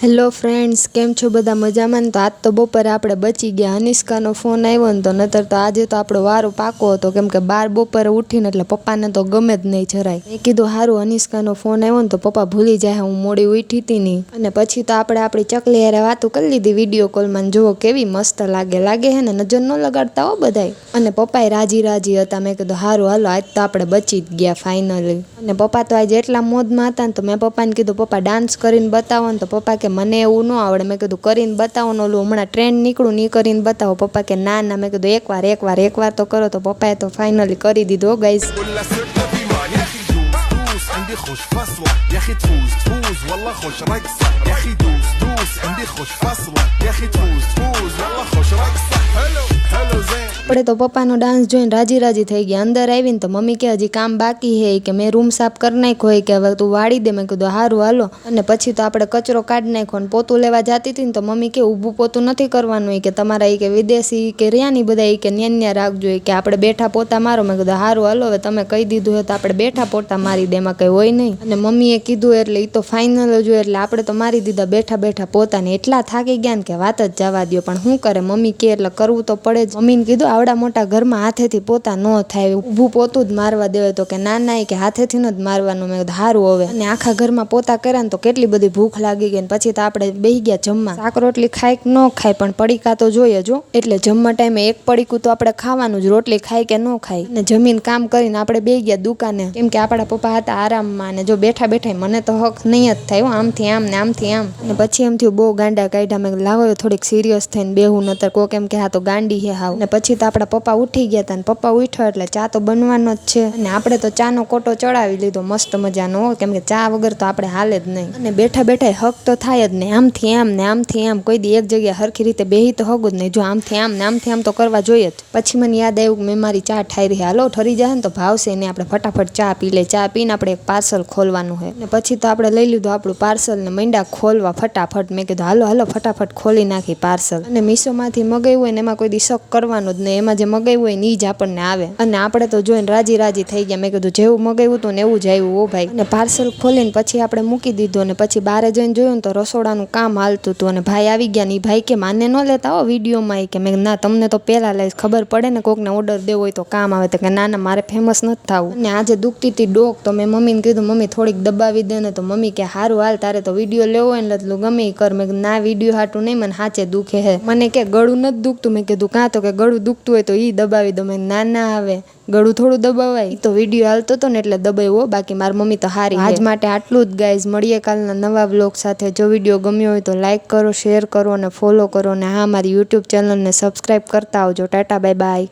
Hello friends, કેમ છો બધા મજામાં? તો આજ તો બપોરે આપણે બચી ગયા. અનિષ્કાનો ફોન આવ્યો ને તો નતર તો આજે તો આપણો વારો પાકો હતો, કેમ કે બાર બપોરે ઉઠીને એટલે પપ્પાને તો ગમે જ નહીં જરાય. મેં કીધું સારું અનિષ્કાનો ફોન આવ્યો ને તો પપ્પા ભૂલી જાય હું મોડી ઉઠી હતી નહીં. અને પછી તો આપણે આપણી ચકલી હારે વાતો કરી લીધી વિડીયો કોલમાં. જુઓ કેવી મસ્ત લાગે હે ને, નજર ન લગાડતા હો બધાય. અને પપ્પાએ રાજી હતા. મેં કીધું સારું હાલો આજ તો આપણે બચી જ ગયા ફાઇનલી. અને પપ્પા તો આજે એટલા મોજમાં હતા ને તો મેં પપ્પાને કીધું પપ્પા ડાન્સ કરીને બતાવો ને, તો પપ્પા કે મને એવું ન આવડે. મેં કીધું કરીને બતાવો ને, ઓલું હમણાં ટ્રેન્ડ નીકળું ને એ કરીને બતાવો. પપ્પા કે ના ના. મેં કીધું એકવાર તો કરો. તો પપ્પાએ તો ફાઇનલી કરી દીધો ગાઈસ. عندي خوش فصلة يا اخي تفوز والله خوش رقصة يا اخي دوس عندي خوش فصلة يا اخي تفوز والله خوش رقصة هلو زين. આપણે તો પપ્પાનો ડાન્સ જોઈને રાજી થઈ ગયા. અંદર આવીને તો મમ્મી કે હજી કામ બાકી હે કે મેં રૂમ સાફ કરી નાખ્યો હોય કે હવે તું વાળી દે. મેં કીધું સારું હાલો. અને પછી તો આપણે કચરો કાઢી નાખ્યો ને પોતું લેવા જતી હતી ને તો મમ્મી કે ઊભું પોતું નથી કરવાનું હોય કે તમારા કે વિદેશી કે રિયાની બધા કે ન્યા રાખજો કે આપણે બેઠા પોતા મારો. મેં કીધું સારું હાલો, હવે તમે કહી દીધું હોય તો આપણે બેઠા પોતા મારી દે, એમાં કંઈ હોય નહીં. અને મમ્મીએ કીધું એટલે એ તો ફાઇનલ જ હોય એટલે આપણે તો મારી દીધા બેઠા પોતાને. એટલા થાકી ગયા ને કે વાત જ જવા દો, પણ શું કરે મમ્મી કે એટલે કરવું તો પડે જ. મમ્મીને કીધું આવડા મોટા ઘરમાં હાથેથી પોતા ન થાય, ઊભું પોતું જ મારવા દેવાય. તો કે ના કે હાથેથી જ મારવાનું. મેં સારું હવે. અને આખા ઘરમાં પોતા કર્યા ને તો કેટલી બધી ભૂખ લાગી ગઈ. પછી તો આપણે બેસી ગયા જમવા. શાક રોટલી ખાય કે ન ખાય પણ પડીકા તો જોઈએ જો. એટલે જમવા ટાઈમે એક પડીકું તો આપણે ખાવાનું જ, રોટલી ખાય કે ન ખાય. અને જમીન કામ કરીને આપણે બેસી ગયા દુકાને, કેમ કે આપણા પપ્પા હતા આરામમાં. અને જો બેઠા મને તો હક નહીં જ થાય આમથી આમ ને આમથી આમ. અને પછી એમ થયું બહુ ગાંડા કાઢ્યા. મેં લાવો થોડીક સિરિયસ થઈને બેહું, નતર કોક એમ કે હા તો ગાંડી હે હાવ. અને પછી તો આપણા પપ્પા ઉઠી ગયા હતા. ને પપ્પા ઉઠ્યો એટલે ચા તો બનવાનો જ છે. અને આપણે તો ચાનો કોટો ચડાવી લીધો મસ્ત મજાનો, કેમ કે ચા વગર તો આપણે હાલે જ નહીં. અને બેઠા હક તો થાય જ નહીં. આમથી આમ ને આમથી આમ, કોઈ દી એક જગ્યાએ હરખી રીતે બેહી તો હગું જ નહીં. જો આમથી આમ ને આમથી આમ તો કરવા જોઈએ જ. પછી મને યાદ આવ્યું કે મેં મારી ચા ઠાઈ રહી. હાલો ઠરી જાય ને તો ભાવશે ને આપણે ફટાફટ ચા પી લે. ચા પીને આપણે એક પાર્સલ ખોલવાનું છે. ને પછી તો આપણે લઈ લીધું આપણું પાર્સલ ને મંડ્યા ખોલવા ફટાફટ. મેં કીધું હાલો ફટાફટ ખોલી નાખી પાર્સલ. અને મીશોમાંથી મગાવ્યું હોય ને એમાં કોઈ દી શક કરવાનું જ નહીં. એમાં જે મગાવ્યું હોય ને એ જ આપણને આવે. અને આપણે તો જોઈને રાજી થઈ ગયા. મેં કીધું જેવું મગાવ્યું હતું ને એવું જ આવ્યું હો ભાઈ. અને પાર્સલ ખોલીને પછી આપણે મૂકી દીધું. અને પછી બહાર જઈને જોયું ને તો રસોડાનું કામ હાલતું હતું. અને ભાઈ આવી ગયા ને એ ભાઈ કે માને ન લેતા હો વિડીયોમાં. કે મેં ના તમને તો પહેલાં લઈશ, ખબર પડે ને કોકને ઓર્ડર દેવો હોય તો કામ આવે. તો કે ના મારે ફેમસ નથી થવું. અને આજે દુખતી હતી ડોક, તો મેં મમ્મીને કીધું મમ્મી થોડીક દબાવી દે ને. તો મમ્મી કે સારું હાલ, તારે તો વિડીયો લેવો હોય ને એટલું ગમે એ કર. મેં ના વિડીયો હાટું નહીં, મને હાચે દુખે હે. મને કે ગળું નથી દુખતું. મેં કીધું કાં તો કે ગળું દુખતું હોય તો એ દબાવી દો. મેં ના આવે ગળું થોડું દબાવાય. તો વિડીયો હાલતો હતો ને એટલે દબાવ્યો. બાકી મારી મમ્મી તો હારી. આજ માટે આટલું જ ગાઈઝ. મળીએ કાલના નવા વ્લોગ સાથે. જો વિડીયો ગમ્યો હોય તો લાઈક કરો, શેર કરો અને ફોલો કરો. અને હા, મારી યુટ્યુબ ચેનલને સબસ્ક્રાઈબ કરતા આવજો. Tata bye bye.